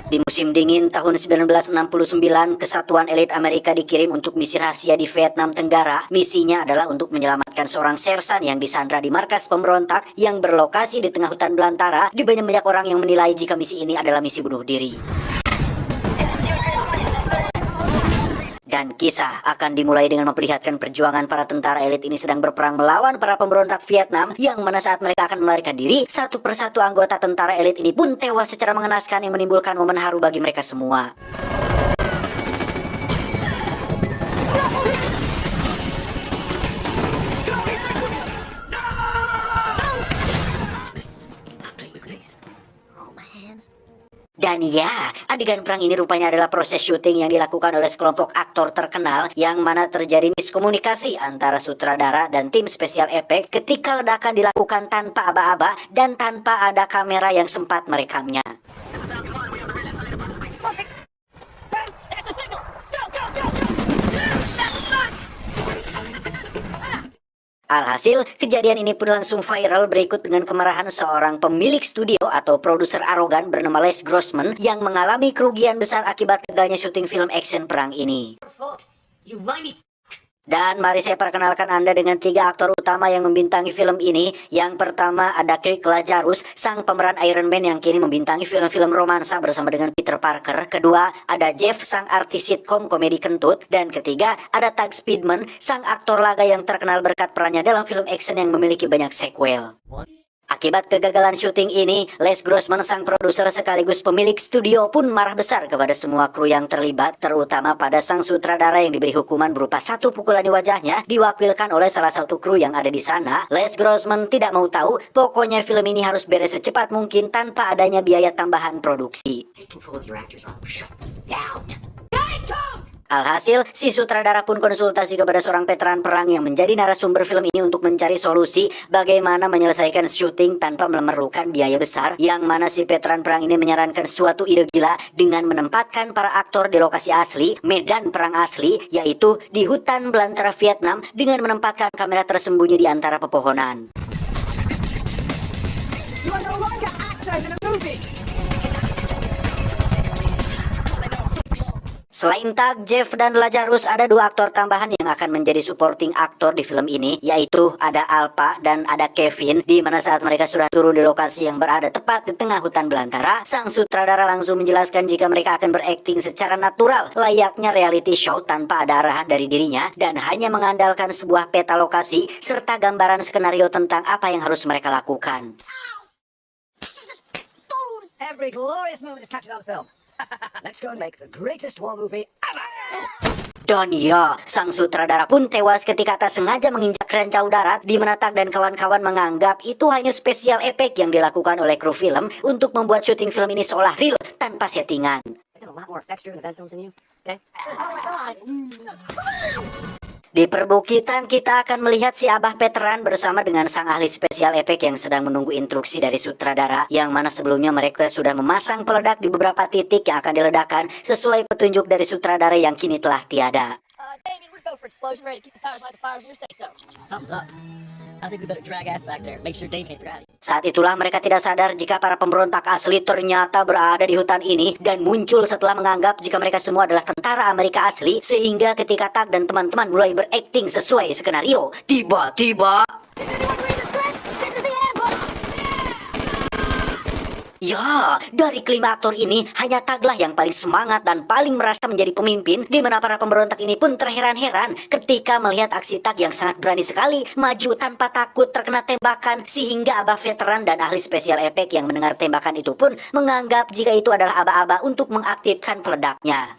Di musim dingin tahun 1969, kesatuan elit Amerika dikirim untuk misi rahasia di Vietnam Tenggara. Misinya adalah untuk menyelamatkan seorang sersan yang disandra di markas pemberontak yang berlokasi di tengah hutan belantara. Di banyak orang yang menilai jika misi ini adalah misi bunuh diri. Dan kisah akan dimulai dengan memperlihatkan perjuangan para tentara elit ini sedang berperang melawan para pemberontak Vietnam, yang mana saat mereka akan melarikan diri, satu persatu anggota tentara elit ini pun tewas secara mengenaskan yang menimbulkan momen haru bagi mereka semua. Dan ya, adegan perang ini rupanya adalah proses syuting yang dilakukan oleh sekelompok aktor terkenal, yang mana terjadi miskomunikasi antara sutradara dan tim spesial efek ketika ledakan dilakukan tanpa aba-aba dan tanpa ada kamera yang sempat merekamnya. Alhasil, kejadian ini pun langsung viral berikut dengan kemarahan seorang pemilik studio atau produser arogan bernama Les Grossman yang mengalami kerugian besar akibat gagalnya syuting film action perang ini. Dan mari saya perkenalkan Anda dengan 3 aktor utama yang membintangi film ini. Yang pertama ada Kirk Lazarus, sang pemeran Iron Man yang kini membintangi film-film romansa bersama dengan Peter Parker. Kedua ada Jeff, sang artis sitkom komedi kentut. Dan ketiga ada Tug Speedman, sang aktor laga yang terkenal berkat perannya dalam film action yang memiliki banyak sequel. Akibat kegagalan syuting ini, Les Grossman, sang produser sekaligus pemilik studio, pun marah besar kepada semua kru yang terlibat, terutama pada sang sutradara yang diberi hukuman berupa 1 pukulan di wajahnya, diwakilkan oleh salah satu kru yang ada di sana. Les Grossman tidak mau tahu, pokoknya film ini harus beres secepat mungkin tanpa adanya biaya tambahan produksi. Alhasil, si sutradara pun konsultasi kepada seorang veteran perang yang menjadi narasumber film ini untuk mencari solusi bagaimana menyelesaikan syuting tanpa memerlukan biaya besar, yang mana si veteran perang ini menyarankan suatu ide gila dengan menempatkan para aktor di lokasi asli, medan perang asli, yaitu di hutan belantara Vietnam, dengan menempatkan kamera tersembunyi di antara pepohonan. You are no longer actors in a movie. Selain Tug, Jeff, dan Lazarus, ada 2 aktor tambahan yang akan menjadi supporting aktor di film ini, yaitu ada Alpa dan ada Kevin. Di mana saat mereka sudah turun di lokasi yang berada tepat di tengah hutan belantara, sang sutradara langsung menjelaskan jika mereka akan berakting secara natural, layaknya reality show tanpa ada arahan dari dirinya, dan hanya mengandalkan sebuah peta lokasi serta gambaran skenario tentang apa yang harus mereka lakukan. Every glorious moment is captured on film. Let's go and make the greatest war movie ever. Dan ya, sang sutradara pun tewas ketika tak sengaja menginjak rancau darat, di mana Tug dan kawan-kawan menganggap itu hanya spesial efek yang dilakukan oleh kru film untuk membuat syuting film ini seolah real tanpa settingan. Di perbukitan kita akan melihat si abah veteran bersama dengan sang ahli spesial efek yang sedang menunggu instruksi dari sutradara, yang mana sebelumnya mereka sudah memasang peledak di beberapa titik yang akan diledakkan sesuai petunjuk dari sutradara yang kini telah tiada. Saat itulah mereka tidak sadar jika para pemberontak asli ternyata berada di hutan ini dan muncul setelah menganggap jika mereka semua adalah tentara Amerika asli, sehingga ketika Tug dan teman-teman mulai berakting sesuai skenario, tiba-tiba ya, dari kelima aktor ini, hanya Tuglah yang paling semangat dan paling merasa menjadi pemimpin, di mana para pemberontak ini pun terheran-heran ketika melihat aksi Tug yang sangat berani sekali maju tanpa takut terkena tembakan, sehingga abah veteran dan ahli spesial efek yang mendengar tembakan itu pun menganggap jika itu adalah aba-aba untuk mengaktifkan peledaknya.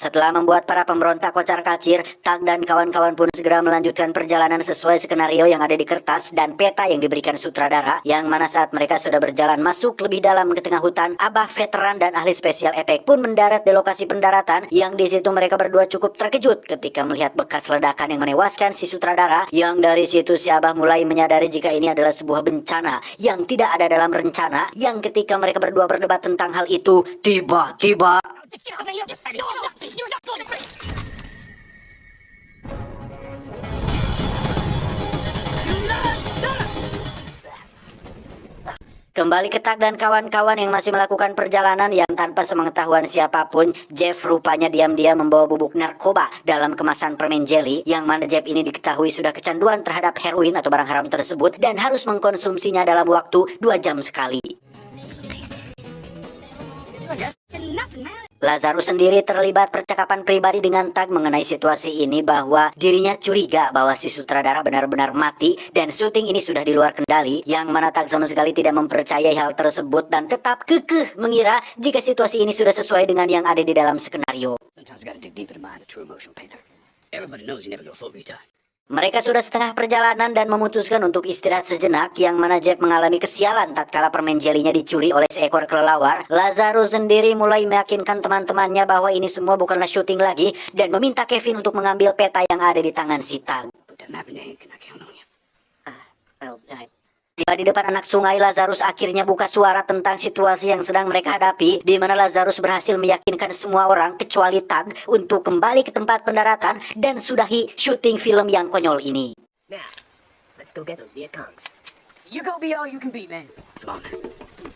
Setelah membuat para pemberontak kocar-kacir, Tug dan kawan-kawan pun segera melanjutkan perjalanan sesuai skenario yang ada di kertas dan peta yang diberikan sutradara, yang mana saat mereka sudah berjalan masuk lebih dalam ke tengah hutan, abah veteran dan ahli spesial efek pun mendarat di lokasi pendaratan, yang di situ mereka berdua cukup terkejut ketika melihat bekas ledakan yang menewaskan si sutradara, yang dari situ si abah mulai menyadari jika ini adalah sebuah bencana yang tidak ada dalam rencana, yang ketika mereka berdua berdebat tentang hal itu, tiba-tiba Kembali ke Tak dan kawan-kawan yang masih melakukan perjalanan yang tanpa sepengetahuan siapapun, Jeff rupanya diam-diam membawa bubuk narkoba dalam kemasan permen jelly, yang mana Jeff ini diketahui sudah kecanduan terhadap heroin atau barang haram tersebut dan harus mengkonsumsinya dalam waktu 2 jam sekali. Lazarus sendiri terlibat percakapan pribadi dengan Tak mengenai situasi ini, bahwa dirinya curiga bahwa si sutradara benar-benar mati dan syuting ini sudah di luar kendali, yang mana Tak sama sekali tidak mempercayai hal tersebut dan tetap kekeh mengira jika situasi ini sudah sesuai dengan yang ada di dalam skenario. Sometimes you gotta dig deep in the mind of true emotional painter. Everybody knows you never go full retard. Mereka sudah setengah perjalanan dan memutuskan untuk istirahat sejenak, yang mana Jeff mengalami kesialan tatkala permen jelinya dicuri oleh seekor kelelawar. Lazarus sendiri mulai meyakinkan teman-temannya bahwa ini semua bukanlah syuting lagi dan meminta Kevin untuk mengambil peta yang ada di tangan si Tak. Put that map in your hand, can I count on you? Tiba di depan anak sungai, Lazarus akhirnya buka suara tentang situasi yang sedang mereka hadapi, di mana Lazarus berhasil meyakinkan semua orang kecuali Tak untuk kembali ke tempat pendaratan dan sudahi syuting film yang konyol ini. Now, let's go get those Viet Congs. You go be all you can be, man. Come on, man.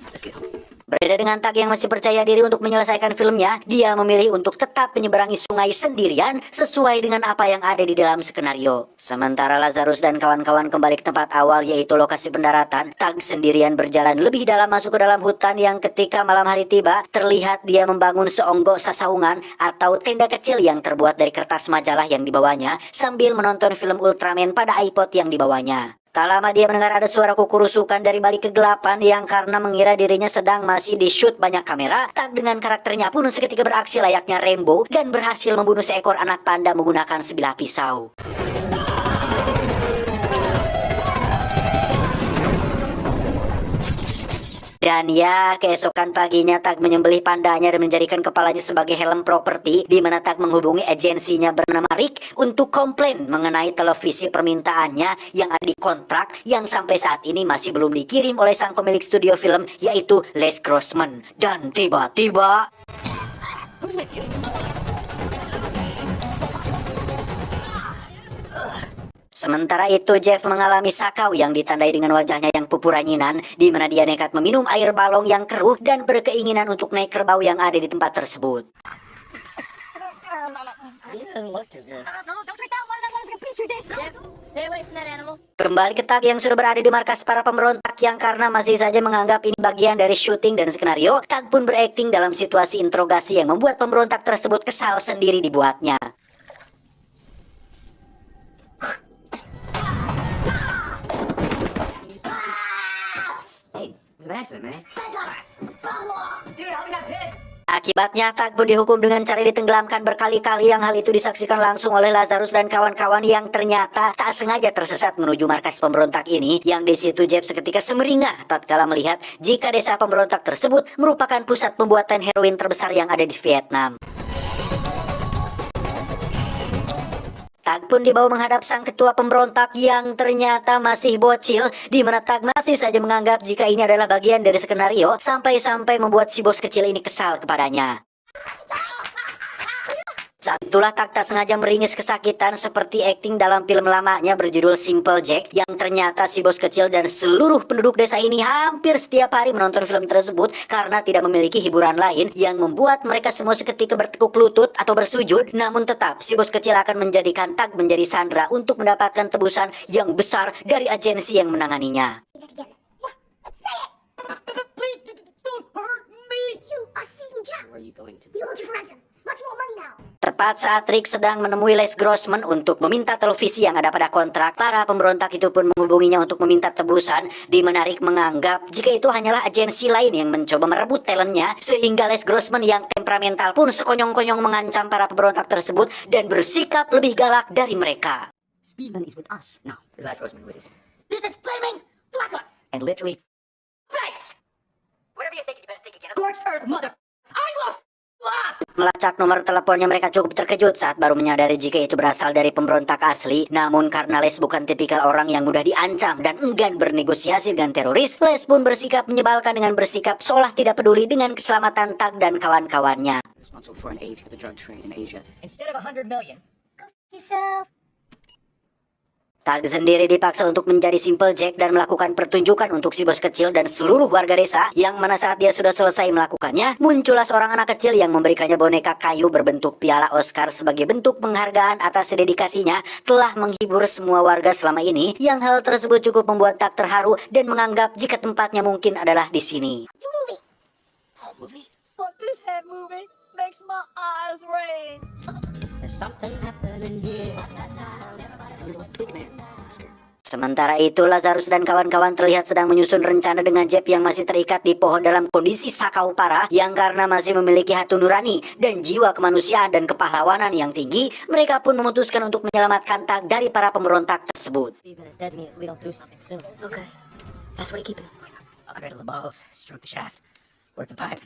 Let's get home. Berbeda dengan Tak yang masih percaya diri untuk menyelesaikan filmnya, dia memilih untuk tetap menyeberangi sungai sendirian sesuai dengan apa yang ada di dalam skenario. Sementara Lazarus dan kawan-kawan kembali ke tempat awal, yaitu lokasi pendaratan, Tak sendirian berjalan lebih dalam masuk ke dalam hutan, yang ketika malam hari tiba terlihat dia membangun seonggok sasaungan atau tenda kecil yang terbuat dari kertas majalah yang dibawanya sambil menonton film Ultraman pada iPod yang dibawanya. Tak lama dia mendengar ada suara kukurusukan dari balik kegelapan, yang karena mengira dirinya sedang masih di-shoot banyak kamera, Tak dengan karakternya pun seketika beraksi layaknya Rambo dan berhasil membunuh seekor anak panda menggunakan sebilah pisau. Dan ya, keesokan paginya Tak menyembelih pandanya dan menjadikan kepalanya sebagai helm properti, di mana Tak menghubungi agensinya bernama Rick untuk komplain mengenai televisi permintaannya yang ada di kontrak, yang sampai saat ini masih belum dikirim oleh sang pemilik studio film, yaitu Les Grossman. Dan tiba-tiba Who's with you? sementara itu, Jeff mengalami sakau yang ditandai dengan wajahnya yang pupuranyinan, di mana dia nekat meminum air balong yang keruh dan berkeinginan untuk naik kerbau yang ada di tempat tersebut. Don't drink that one. That one's gonna petri dish. Stay away from that animal. Kembali ke Tak yang sudah berada di markas para pemberontak, yang karena masih saja menganggap ini bagian dari syuting dan skenario, Tak pun berakting dalam situasi interogasi yang membuat pemberontak tersebut kesal sendiri dibuatnya. Hey, it was an accident, man. Dude, I'm not pissed. Akibatnya Tak pun dihukum dengan cara ditenggelamkan berkali-kali, yang hal itu disaksikan langsung oleh Lazarus dan kawan-kawan yang ternyata tak sengaja tersesat menuju markas pemberontak ini, yang di situ Jeff seketika semeringah tatkala melihat jika desa pemberontak tersebut merupakan pusat pembuatan heroin terbesar yang ada di Vietnam. Tak pun dibawa menghadap sang ketua pemberontak yang ternyata masih bocil, di mana Tak masih saja menganggap jika ini adalah bagian dari skenario, sampai-sampai membuat si bos kecil ini kesal kepadanya. Saat itulah Tak tak sengaja meringis kesakitan seperti akting dalam film lamanya berjudul Simple Jack, yang ternyata si bos kecil dan seluruh penduduk desa ini hampir setiap hari menonton film tersebut karena tidak memiliki hiburan lain, yang membuat mereka semua seketika bertekuk lutut atau bersujud. Namun tetap si bos kecil akan menjadikan Tak menjadi sandera untuk mendapatkan tebusan yang besar dari agensi yang menanganinya. Please, don't hurt me. You are seeing Jack. Where are you going to? We hold you for ransom. Much more money now. Tepat saat Rick sedang menemui Les Grossman untuk meminta televisi yang ada pada kontrak, para pemberontak itu pun menghubunginya untuk meminta tebusan, di mana Rick menganggap jika itu hanyalah agensi lain yang mencoba merebut talentnya, sehingga Les Grossman yang temperamental pun sekonyong-konyong mengancam para pemberontak tersebut dan bersikap lebih galak dari mereka. Speedman is with us. No, his last horseman was his. This is flaming blackwood. And literally, Thanks. whatever you think, you better think again. Scorched earth, mother. I will flop. Melacak nomor teleponnya, mereka cukup terkejut saat baru menyadari jika itu berasal dari pemberontak asli. Namun karena Les bukan tipikal orang yang mudah diancam dan enggan bernegosiasi dengan teroris, Les pun bersikap menyebalkan dengan bersikap seolah tidak peduli dengan keselamatan Tak dan kawan-kawannya. Responsible for an aid for the drug trade in Asia. Instead of 100 million, go f- yourself. Tag sendiri dipaksa untuk menjadi Simple Jack dan melakukan pertunjukan untuk si bos kecil dan seluruh warga desa, yang mana saat dia sudah selesai melakukannya, muncullah seorang anak kecil yang memberikannya boneka kayu berbentuk piala Oscar sebagai bentuk penghargaan atas dedikasinya telah menghibur semua warga selama ini, yang hal tersebut cukup membuat Tag terharu dan menganggap jika tempatnya mungkin adalah di sini. Movie. Home movie? But this head movie makes my eyes rain. There's something happening here. Sementara itu, Lazarus dan kawan-kawan terlihat sedang menyusun rencana dengan Jeb yang masih terikat di pohon dalam kondisi sakau parah, yang karena masih memiliki hati nurani dan jiwa kemanusiaan dan kepahlawanan yang tinggi, mereka pun memutuskan untuk menyelamatkan Tag dari para pemberontak tersebut. Even is dead me if we don't do something soon. Okay. That's what you keep it. I'll cradle the balls, stroke the shaft, work the pipe.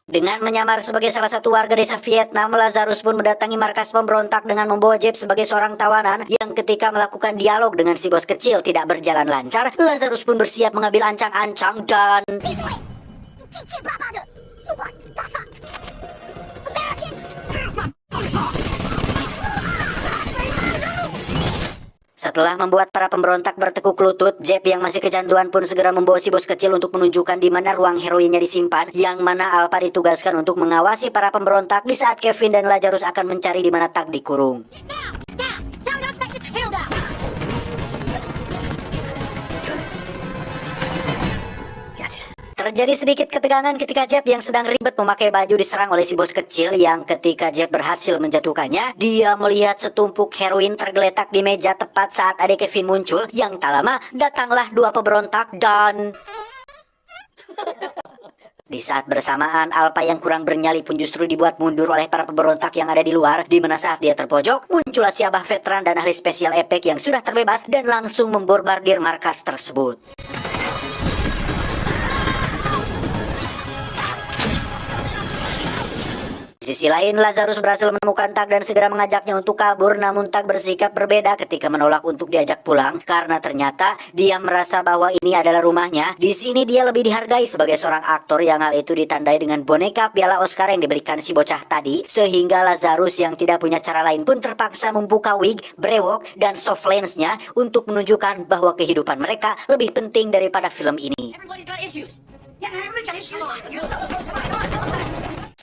Dengan menyamar sebagai salah satu warga desa Vietnam, Lazarus pun mendatangi markas pemberontak dengan membawa Jeb sebagai seorang tawanan, yang ketika melakukan dialog dengan si bos kecil tidak berjalan lancar, Lazarus pun bersiap mengambil ancang-ancang dan... This way. 你这只巴巴的宿管大厦 American. Setelah membuat para pemberontak bertekuk lutut, Jeb yang masih kecanduan pun segera membawa si bos kecil untuk menunjukkan di mana ruang heroinnya disimpan, yang mana Alpha ditugaskan untuk mengawasi para pemberontak di saat Kevin dan Lazarus akan mencari di mana Tag dikurung. Now we gotta take the tail down. Gotcha. Terjadi sedikit ketegangan ketika Jeb yang sedang ribet memakai baju diserang oleh si bos kecil, yang ketika Jeb berhasil menjatuhkannya, dia melihat setumpuk heroin tergeletak di meja tepat saat adik Kevin muncul, yang tak lama datanglah dua pemberontak dan... Di saat bersamaan, Alpha yang kurang bernyali pun justru dibuat mundur oleh para pemberontak yang ada di luar, di mana saat dia terpojok, muncullah si abah veteran dan ahli spesial efek yang sudah terbebas dan langsung membombardir markas tersebut. Di sisi lain, Lazarus berhasil menemukan Tag dan segera mengajaknya untuk kabur, namun Tag bersikap berbeda ketika menolak untuk diajak pulang karena ternyata dia merasa bahwa ini adalah rumahnya. Di sini dia lebih dihargai sebagai seorang aktor, yang hal itu ditandai dengan boneka piala Oscar yang diberikan si bocah tadi, sehingga Lazarus yang tidak punya cara lain pun terpaksa membuka wig, brewok, dan soft lens-nya untuk menunjukkan bahwa kehidupan mereka lebih penting daripada film ini. Everybody's got issues. Yeah, everybody got issues.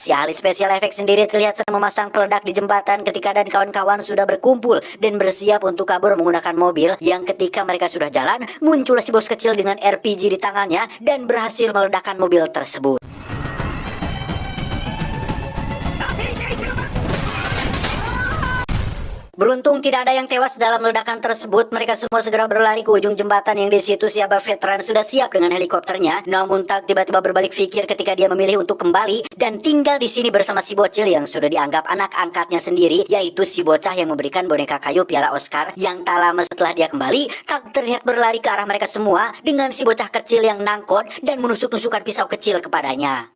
Si ahli spesial efek sendiri terlihat sedang memasang peledak di jembatan ketika dan kawan-kawan sudah berkumpul dan bersiap untuk kabur menggunakan mobil, yang ketika mereka sudah jalan, muncul si bos kecil dengan RPG di tangannya dan berhasil meledakkan mobil tersebut. Beruntung tidak ada yang tewas dalam ledakan tersebut. Mereka semua segera berlari ke ujung jembatan, yang di situ si abah veteran sudah siap dengan helikopternya. Namun Tag tiba-tiba berbalik pikir ketika dia memilih untuk kembali dan tinggal di sini bersama si bocil yang sudah dianggap anak angkatnya sendiri, yaitu si bocah yang memberikan boneka kayu piala Oscar. Yang tak lama setelah dia kembali, Tag terlihat berlari ke arah mereka semua dengan si bocah kecil yang nangkot dan menusuk-nusukkan pisau kecil kepadanya.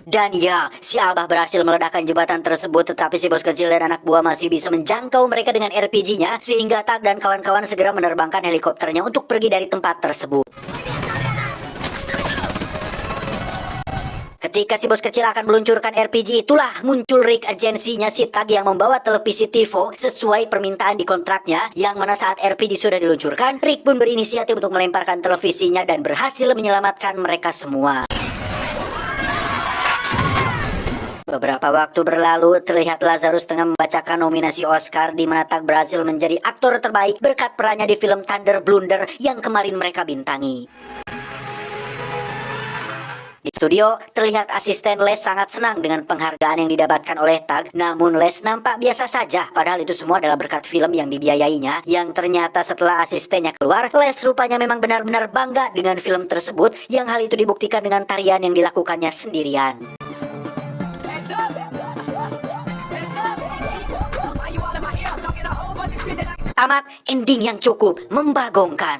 Dan ya, si abah berhasil meledakkan jembatan tersebut, tetapi si bos kecil dan anak buah masih bisa menjangkau mereka dengan RPG-nya, sehingga Tag dan kawan-kawan segera menerbangkan helikopternya untuk pergi dari tempat tersebut. Ketika si bos kecil akan meluncurkan RPG, itulah muncul rig agensinya si Tag yang membawa televisi TiVo sesuai permintaan di kontraknya, yang mana saat RPG sudah diluncurkan, Rick pun berinisiatif untuk melemparkan televisinya dan berhasil menyelamatkan mereka semua. Beberapa waktu berlalu, terlihat Lazarus tengah membacakan nominasi Oscar, di mana Tag berhasil menjadi aktor terbaik berkat perannya di film Thunder Blunder yang kemarin mereka bintangi. Di studio, terlihat asisten Les sangat senang dengan penghargaan yang didapatkan oleh Tag, namun Les nampak biasa saja, padahal itu semua adalah berkat film yang dibiayainya, yang ternyata setelah asistennya keluar, Les rupanya memang benar-benar bangga dengan film tersebut, yang hal itu dibuktikan dengan tarian yang dilakukannya sendirian. Tamat, ending yang cukup membagongkan.